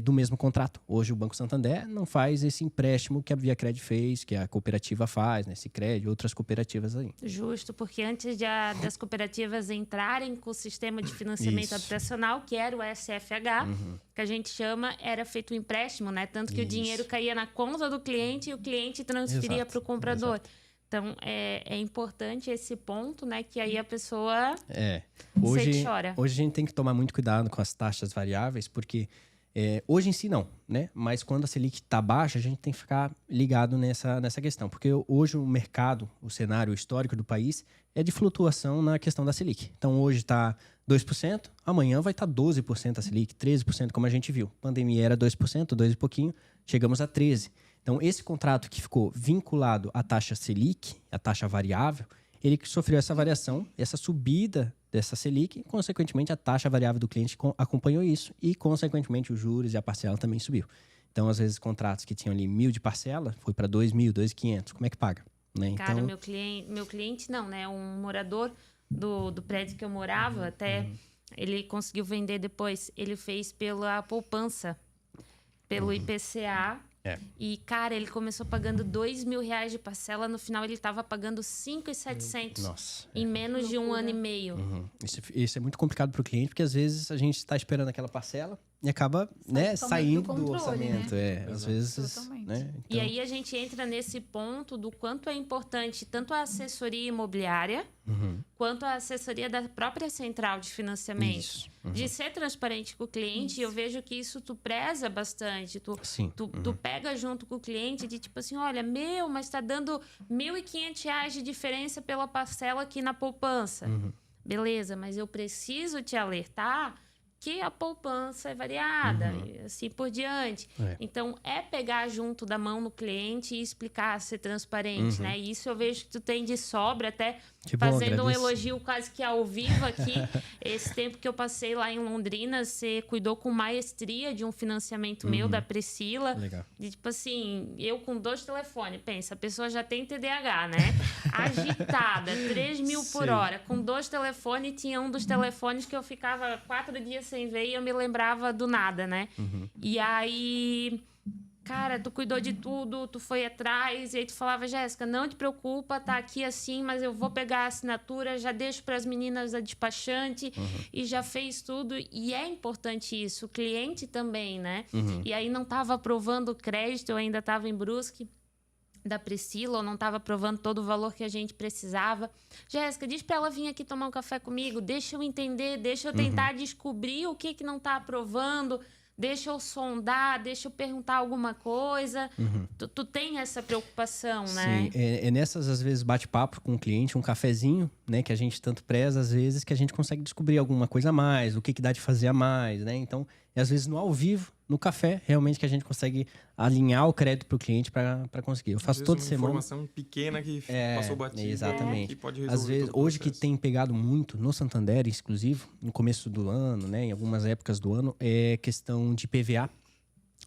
do mesmo contrato. Hoje o Banco Santander não faz esse empréstimo que a Via Cred fez, que a cooperativa faz, né? Cicred, outras cooperativas aí. Justo, porque antes das cooperativas entrarem com o sistema de financiamento habitacional, que era o SFH, que a gente chama, era feito um empréstimo, né? Tanto que o dinheiro caía na conta do cliente e o cliente transferia para o comprador. Exato. Então, é importante esse ponto, né? Que aí a pessoa hoje chora. Hoje a gente tem que tomar muito cuidado com as taxas variáveis, porque hoje em si não, né? Mas quando a Selic está baixa, a gente tem que ficar ligado nessa questão. Porque hoje o mercado, o cenário histórico do país é de flutuação na questão da Selic. Então hoje está 2%, amanhã vai estar 12% a Selic, 13%, como a gente viu. Pandemia era 2%, 2 e pouquinho, chegamos a 13%. Então esse contrato que ficou vinculado à taxa Selic, a taxa variável, ele sofreu essa variação, essa subida dessa Selic, e, consequentemente, a taxa variável do cliente acompanhou isso e, consequentemente, os juros e a parcela também subiu. Então, às vezes, contratos que tinham ali 1.000 de parcela, foi para 2.000, 2.500. Como é que paga? Né? Cara, então... meu cliente não, né? Um morador do prédio que eu morava, até ele conseguiu vender depois, ele fez pela poupança, pelo IPCA. E, cara, ele começou pagando R$2.000 de parcela. No final, ele estava pagando 5.700 em menos de 1 ano e meio. Isso é muito complicado para o cliente, porque às vezes a gente está esperando aquela parcela e acaba saindo do orçamento. Né? Às vezes. Né? Então... E aí a gente entra nesse ponto do quanto é importante tanto a assessoria imobiliária quanto a assessoria da própria central de financiamento. De ser transparente com o cliente. E eu vejo que isso tu preza bastante. Tu pega junto com o cliente de tipo assim, olha, mas tá dando R$1.500 de diferença pela parcela aqui na poupança. Beleza, mas eu preciso te alertar que a poupança é variada e assim por diante. Então, pegar junto da mão no cliente e explicar, ser transparente, né? E isso eu vejo que tu tem de sobra, até fazendo um elogio quase que ao vivo aqui. Esse tempo que eu passei lá em Londrina, você cuidou com maestria de um financiamento meu, da Priscila. Legal. De, tipo assim, eu com 2 telefones, pensa, a pessoa já tem TDAH, né? Agitada, 3.000 por hora. Com 2 telefones, tinha um dos telefones que eu ficava 4 dias sem ver e eu me lembrava do nada, né? E aí, cara, tu cuidou de tudo, tu foi atrás, e aí tu falava, Jéssica, não te preocupa, tá aqui assim, mas eu vou pegar a assinatura, já deixo para as meninas da despachante e já fez tudo. E é importante isso, o cliente também, né? E aí não tava aprovando o crédito, eu ainda tava em Brusque da Priscila, ou não estava aprovando todo o valor que a gente precisava. Jéssica, diz para ela vir aqui tomar um café comigo, deixa eu entender, deixa eu tentar descobrir o que não está aprovando, deixa eu sondar, deixa eu perguntar alguma coisa. Tu tem essa preocupação, né? Sim, nessas, às vezes, bate-papo com o cliente, um cafezinho, né, que a gente tanto preza, às vezes, que a gente consegue descobrir alguma coisa a mais, o que dá de fazer a mais, né? Então, às vezes, no ao vivo, no café, realmente que a gente consegue alinhar o crédito para o cliente para conseguir. Eu faço toda semana. Uma informação pequena que passou batido. Exatamente. Que pode resolver. Às vezes, hoje que tem pegado muito no Santander, exclusivo, no começo do ano, né, em algumas épocas do ano, é questão de IPVA.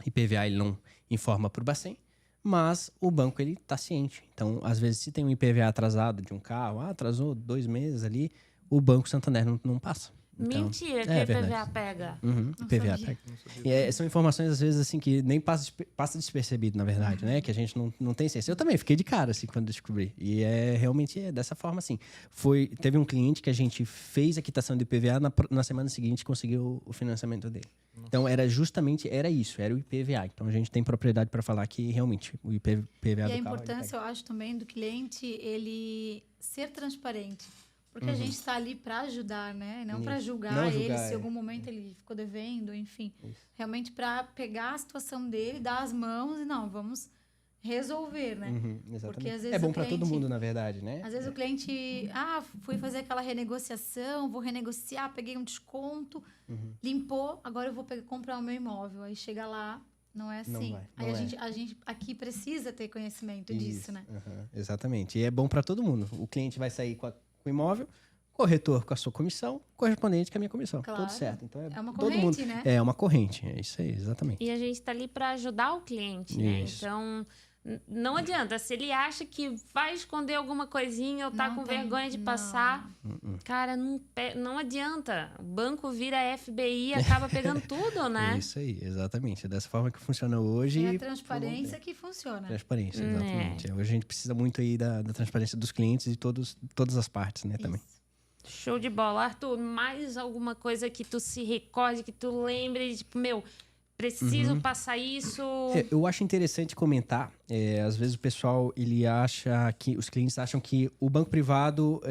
IPVA ele não informa para o Bacen, mas o banco ele está ciente. Então, às vezes, se tem um IPVA atrasado de um carro, atrasou 2 meses ali, o Banco Santander não passa. Então, Mentira, que é o IPVA verdade. pega. Uhum, IPVA sabia. pega. Não sabia. E são informações, às vezes, assim, que nem passa despercebido, na verdade, né? Que a gente não tem ciência. Eu também fiquei de cara, assim, quando descobri. E realmente é dessa forma, assim. Teve um cliente que a gente fez a quitação do IPVA, na semana seguinte conseguiu o financiamento dele. Então, era isso, era o IPVA. Então, a gente tem propriedade para falar que, realmente, o IPVA do E carro... a ele importância, pega. eu acho, também do cliente, ele ser transparente. Porque a gente está ali para ajudar, né? Não para Isso. julgar Não ele julgar, se em algum momento ele ficou devendo, enfim. Realmente para pegar a situação dele, dar as mãos e não, vamos resolver, né? Uhum, exatamente. Porque às vezes É bom o para todo cliente- mundo, na verdade, né? Às vezes o cliente, fui fazer aquela renegociação, vou renegociar, peguei um desconto, limpou, agora eu vou comprar o meu imóvel. Aí chega lá, não é assim. vai, Aí não a gente aqui precisa ter conhecimento disso, né? Uhum, exatamente. E é bom para todo mundo. O cliente vai sair com o imóvel, corretor com a sua comissão, correspondente com a minha comissão. Claro. Tudo certo. Então É uma todo corrente, mundo. né? É uma corrente. É isso aí, exatamente. E a gente está ali para ajudar o cliente, né? Isso. Então, não adianta. Se ele acha que vai esconder alguma coisinha ou tá Não com tem- vergonha de não. passar, cara, não adianta. O banco vira FBI e acaba pegando tudo, né? É isso aí, exatamente. É dessa forma que funciona hoje. É e a transparência que funciona. Transparência, exatamente. Hoje a gente precisa muito aí da transparência dos clientes e todas as partes, né, também. Isso. Show de bola. Arthur, mais alguma coisa que tu se recorde, que tu lembre, tipo, preciso passar isso. Eu acho interessante comentar. Às vezes o pessoal, os clientes acham que o banco privado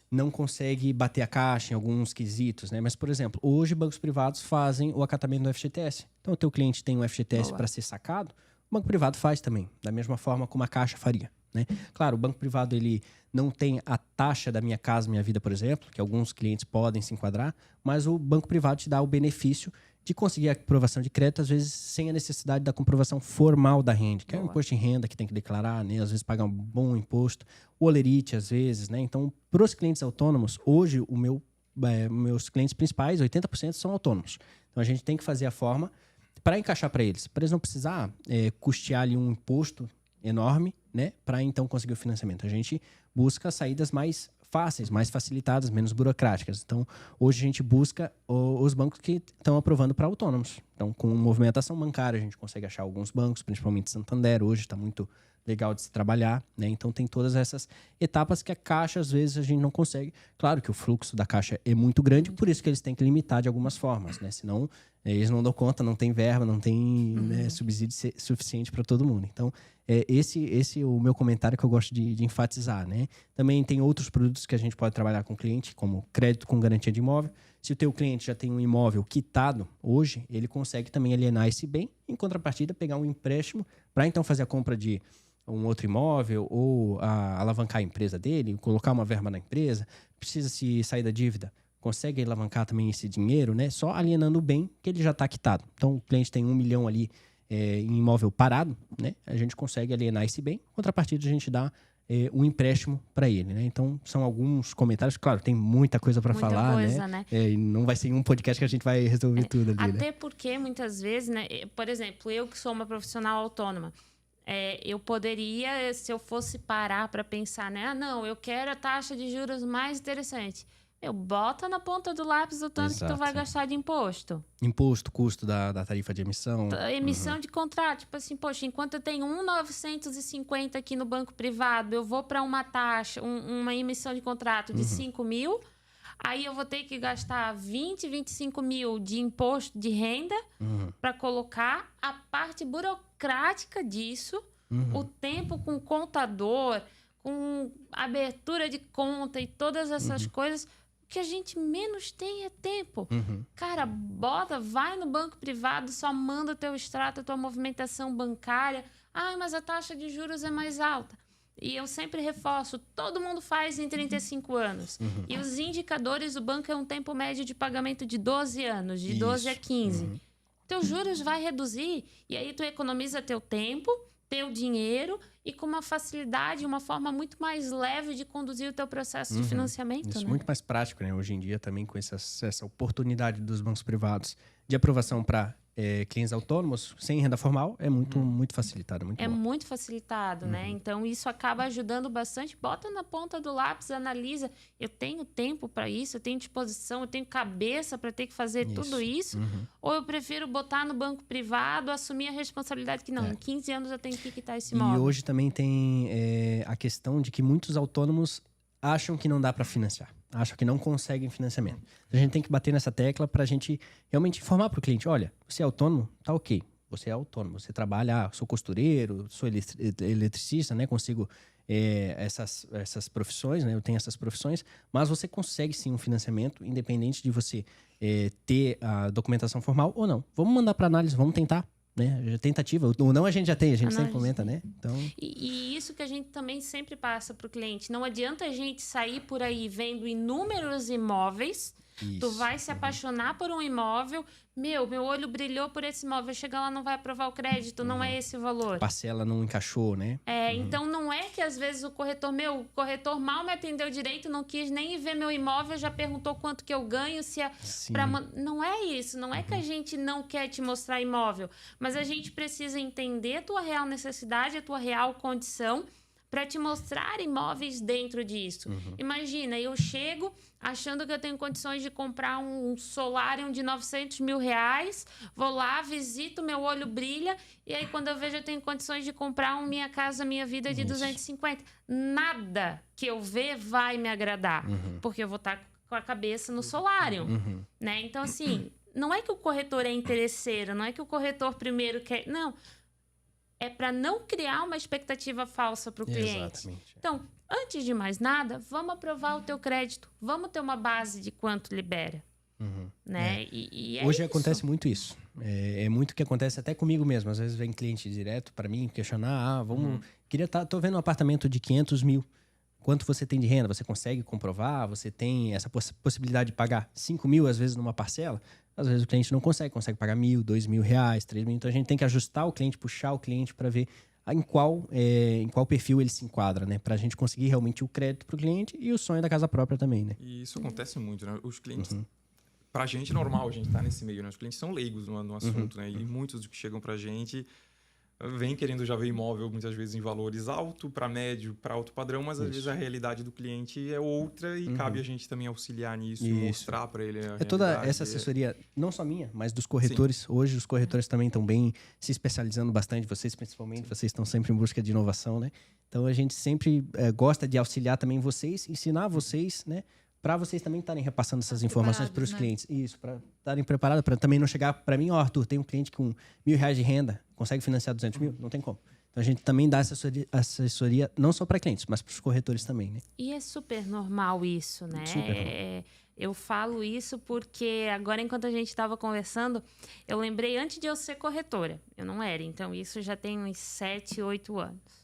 não consegue bater a caixa em alguns quesitos, né? Mas, por exemplo, hoje bancos privados fazem o acatamento do FGTS. Então, o teu cliente tem um FGTS para ser sacado, o banco privado faz também, da mesma forma como a caixa faria, né? Claro, o banco privado, ele não tem a taxa da Minha Casa Minha Vida, por exemplo, que alguns clientes podem se enquadrar, mas o banco privado te dá o benefício de conseguir a aprovação de crédito, às vezes sem a necessidade da comprovação formal da renda, que é um imposto de renda que tem que declarar, né? Às vezes pagar um bom imposto, o olerite, às vezes, né? Então, para os clientes autônomos, hoje, meus clientes principais, 80% são autônomos. Então, a gente tem que fazer a forma para encaixar para eles não precisar custear ali um imposto enorme, né? Para então conseguir o financiamento. A gente busca saídas mais fáceis, mais facilitadas, menos burocráticas. Então, hoje a gente busca os bancos que estão aprovando para autônomos. Então, com movimentação bancária, a gente consegue achar alguns bancos, principalmente Santander, hoje está muito legal de se trabalhar, né? Então, tem todas essas etapas que a Caixa, às vezes, a gente não consegue. Claro que o fluxo da Caixa é muito grande, por isso que eles têm que limitar de algumas formas, né? Senão, eles não dão conta, não tem verba, não tem né, subsídio suficiente para todo mundo. Então, esse é o meu comentário que eu gosto de enfatizar, né? Também tem outros produtos que a gente pode trabalhar com o cliente, como crédito com garantia de imóvel. Se o teu cliente já tem um imóvel quitado hoje, ele consegue também alienar esse bem, em contrapartida, pegar um empréstimo para então fazer a compra de um outro imóvel ou alavancar a empresa dele, colocar uma verba na empresa, precisa se sair da dívida, consegue alavancar também esse dinheiro, né? Só alienando o bem que ele já está quitado. Então, o cliente tem 1 milhão ali em imóvel parado, né? A gente consegue alienar esse bem, em contrapartida, a gente dá um empréstimo para ele, né? Então, são alguns comentários. Claro, tem muita coisa para falar, coisa, né? E não vai ser em um podcast que a gente vai resolver tudo ali, Até né? porque, muitas vezes, né? Por exemplo, eu que sou uma profissional autônoma, eu poderia, se eu fosse parar para pensar, né? Ah, não, eu quero a taxa de juros mais interessante. Bota na ponta do lápis o tanto que tu vai gastar de imposto. Imposto, custo da tarifa de emissão. Emissão de contrato. Tipo assim, poxa, enquanto eu tenho 1.950 aqui no banco privado, eu vou para uma taxa, uma emissão de contrato de 5 mil, aí eu vou ter que gastar 25 mil de imposto de renda para colocar a parte burocrática disso, o tempo com contador, com abertura de conta e todas essas coisas. O que a gente menos tem é tempo. Cara, vai no banco privado, só manda o teu extrato, a tua movimentação bancária. Ah, mas a taxa de juros é mais alta. E eu sempre reforço, todo mundo faz em 35 anos. E os indicadores do banco é um tempo médio de pagamento de 12 anos, de 12 a 15. Teus juros vai reduzir e aí tu economiza teu tempo, teu dinheiro e com uma facilidade, uma forma muito mais leve de conduzir o teu processo de financiamento. Isso, né? muito mais prático, né? Hoje em dia também com essa oportunidade dos bancos privados de aprovação para clientes autônomos, sem renda formal, é muito facilitado. Muito É bom. muito facilitado, né? Então, isso acaba ajudando bastante. Bota na ponta do lápis, analisa. Eu tenho tempo para isso, eu tenho disposição, eu tenho cabeça para ter que fazer tudo isso? Ou eu prefiro botar no banco privado, assumir a responsabilidade que não, em 15 anos eu tenho que quitar esse E imóvel. hoje também tem a questão de que muitos autônomos acham que não dá para financiar. Acham que não conseguem financiamento. A gente tem que bater nessa tecla para a gente realmente informar para o cliente, olha, você é autônomo? Tá ok. Você é autônomo, você trabalha, sou costureiro, sou eletricista, né? Consigo essas profissões, né? Eu tenho essas profissões, mas você consegue sim um financiamento, independente de você ter a documentação formal ou não. Vamos mandar para análise, vamos tentar. Né? Tentativa, ou não a gente já tem, a gente sempre comenta, né? Então... E isso que a gente também sempre passa para o cliente. Não adianta a gente sair por aí vendo inúmeros imóveis. Isso. Tu vai se apaixonar por um imóvel. Meu olho brilhou por esse imóvel. Chega lá, não vai aprovar o crédito, não é esse o valor. Parcela não encaixou, né? Então não é que às vezes o corretor mal me atendeu direito, não quis nem ver meu imóvel, já perguntou quanto que eu ganho, se é não é isso, não é que a gente não quer te mostrar imóvel, mas a gente precisa entender a tua real necessidade, a tua real condição, para te mostrar imóveis dentro disso. Imagina, eu chego achando que eu tenho condições de comprar um solário de 900 mil reais, vou lá, visito, meu olho brilha, e aí quando eu vejo eu tenho condições de comprar um Minha Casa Minha Vida de 250. Nada que eu ver vai me agradar, porque eu vou estar com a cabeça no solário. Né? Então, assim, não é que o corretor é interesseiro, não é que o corretor primeiro quer... Não, é para não criar uma expectativa falsa para o cliente. Exatamente. Então, antes de mais nada, vamos aprovar o teu crédito. Vamos ter uma base de quanto libera. Né? E é Hoje isso. acontece muito isso. É muito que acontece até comigo mesmo. Às vezes vem cliente direto para mim questionar, tô vendo um apartamento de 500 mil. Quanto você tem de renda? Você consegue comprovar? Você tem essa possibilidade de pagar 5 mil, às vezes, numa parcela? Às vezes o cliente não consegue pagar 1.000, 2.000 reais, 3.000. Então a gente tem que ajustar o cliente, puxar o cliente para ver em qual perfil ele se enquadra, né? Para a gente conseguir realmente o crédito para o cliente e o sonho da casa própria também, né? E isso acontece muito, né? Os clientes, pra gente é normal, a gente tá nesse meio, né? Os clientes são leigos no assunto, né? E muitos que chegam pra gente vem querendo já ver imóvel muitas vezes em valores alto para médio, para alto padrão, mas às vezes a realidade do cliente é outra e cabe a gente também auxiliar nisso e mostrar para ele a realidade. Toda essa assessoria, não só minha, mas dos corretores. Sim. Hoje os corretores também estão bem se especializando bastante, vocês principalmente, vocês estão sempre em busca de inovação, né? Então a gente sempre gosta de auxiliar também vocês, ensinar vocês, né? Para vocês também estarem repassando essas informações para os clientes. Isso, para estarem preparados, para também não chegar para mim, Arthur, tem um cliente com R$1.000 de renda, consegue financiar 200 mil? Não tem como. Então a gente também dá assessoria não só para clientes, mas para os corretores também, né? E é super normal isso, né? Super normal. Eu falo isso porque agora, enquanto a gente estava conversando, eu lembrei antes de eu ser corretora. Eu não era, então isso já tem uns 7, 8 anos.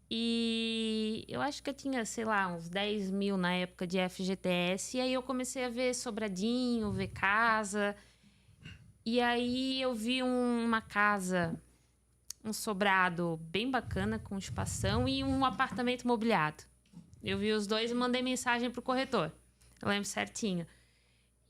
E eu acho que eu tinha, sei lá, uns 10 mil na época de FGTS. E aí eu comecei a ver sobradinho, ver casa. E aí eu vi uma casa, um sobrado bem bacana, com espação, e um apartamento mobiliado. Eu vi os dois e mandei mensagem pro corretor. Eu lembro certinho.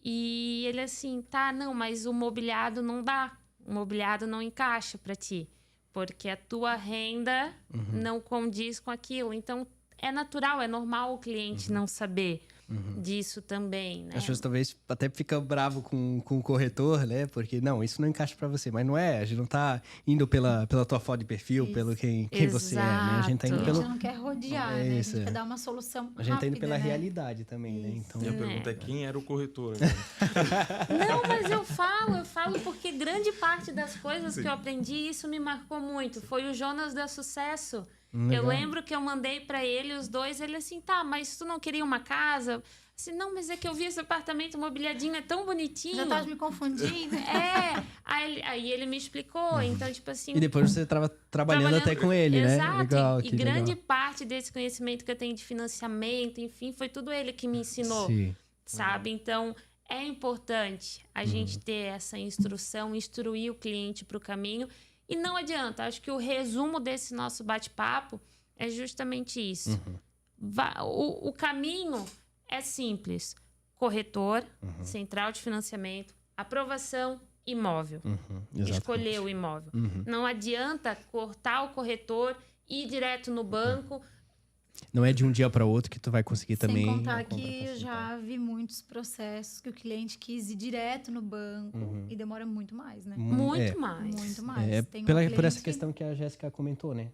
E ele assim, tá, não, mas o mobiliado não dá. O mobiliado não encaixa para ti. Porque a tua renda não condiz com aquilo. Então, é natural, é normal o cliente não saber disso também, né? As pessoas talvez até ficam bravo com o corretor, né? Porque, não, isso não encaixa para você. Mas não é, a gente não tá indo pela tua foto de perfil, isso. Pelo quem você é, né? A gente tá indo pelo... A gente não quer rodear, né? A gente quer dar uma solução A gente tá indo rápida, pela né? realidade também, né? Então... E a pergunta é quem era o corretor? Não, mas eu falo porque grande parte das coisas que eu aprendi, isso me marcou muito. Foi o Jonas da Sucesso. Legal. Eu lembro que eu mandei para ele os dois, ele assim, tá, mas tu não queria uma casa? Assim, não, mas é que eu vi esse apartamento mobiliadinho, é tão bonitinho. Já tava me confundindo. Aí ele me explicou, então, tipo assim... E depois você estava trabalhando até com ele, exato, né? Legal, e grande parte desse conhecimento que eu tenho de financiamento, enfim, foi tudo ele que me ensinou, Sim. sabe? Então, é importante a gente ter essa instrução, instruir o cliente para o caminho. E não adianta, acho que o resumo desse nosso bate-papo é justamente isso. O caminho é simples. Corretor, central de financiamento, aprovação imóvel. Exatamente. Escolher o imóvel. Não adianta cortar o corretor, ir direto no banco. Não é de um dia para outro que tu vai conseguir também. Sem contar a compra que eu facilitada. já vi muitos processos que o cliente quis ir direto no banco e demora muito mais, né? Muito mais. Muito mais. É, Tem um por essa cliente- questão que a Jéssica comentou, né?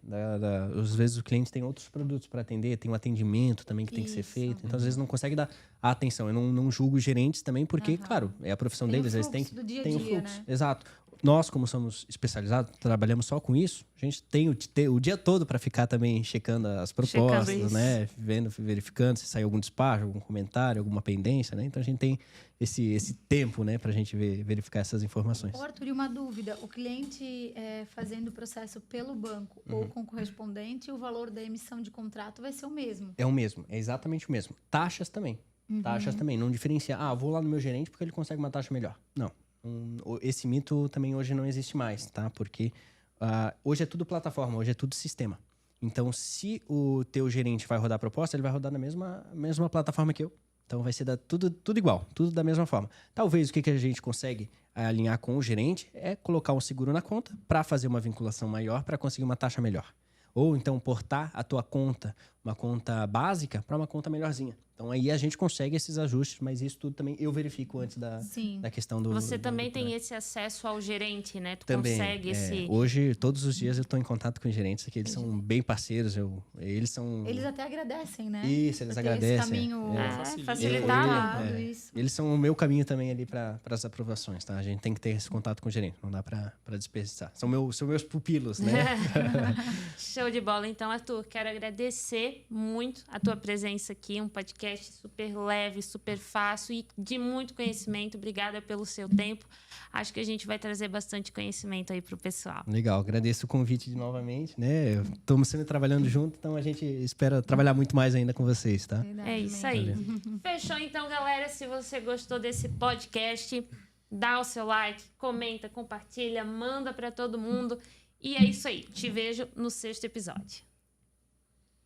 Às vezes o cliente tem outros produtos para atender, tem um atendimento também que tem que ser Isso. feito. Então, às vezes, não consegue dar a atenção. Eu não julgo os gerentes também, porque, claro, é a profissão Tem o deles. Eles têm fluxo do dia a tem o dia, fluxo. né? Exato. Nós, como somos especializados, trabalhamos só com isso, a gente tem o dia todo para ficar também checando as propostas, isso. né? Verificando se saiu algum despacho, algum comentário, alguma pendência, né? Então, a gente tem esse tempo, né, para a gente verificar essas informações. Ô, Arthur, e uma dúvida. O cliente fazendo o processo pelo banco ou com correspondente, o valor da emissão de contrato vai ser o mesmo. É o mesmo, é exatamente o mesmo. Taxas também. Taxas também. Não diferencia. Vou lá no meu gerente porque ele consegue uma taxa melhor. Não. Esse mito também hoje não existe mais, tá? Porque hoje é tudo plataforma, hoje é tudo sistema. Então, se o teu gerente vai rodar a proposta, ele vai rodar na mesma plataforma que eu. Então, vai ser tudo igual, tudo da mesma forma. Talvez o que a gente consegue alinhar com o gerente é colocar um seguro na conta para fazer uma vinculação maior, para conseguir uma taxa melhor. Ou então portar a tua conta, uma conta básica, para uma conta melhorzinha. Então aí a gente consegue esses ajustes, mas isso tudo também eu verifico antes da questão do... Você também tem esse acesso ao gerente, né? Tu também, consegue esse... Hoje, todos os dias eu estou em contato com os gerentes aqui, eles são bem parceiros, eles são... Eles até agradecem, né? Isso, eles Por ter agradecem. Esse caminho facilitar. isso. Eles são o meu caminho também ali para as aprovações, tá? A gente tem que ter esse contato com o gerente, não dá para desperdiçar. São meus pupilos, né? Show de bola. Então, Arthur, quero agradecer muito a tua presença aqui, um podcast super leve, super fácil e de muito conhecimento. Obrigada pelo seu tempo. Acho que a gente vai trazer bastante conhecimento aí pro pessoal. Legal, agradeço o convite novamente, né? Estamos sempre trabalhando junto, então a gente espera trabalhar muito mais ainda com vocês, tá? Verdade, É isso também. aí. Fechou então, galera. Se você gostou desse podcast, dá o seu like, comenta, compartilha, manda para todo mundo. E é isso aí. Te vejo no 6º episódio.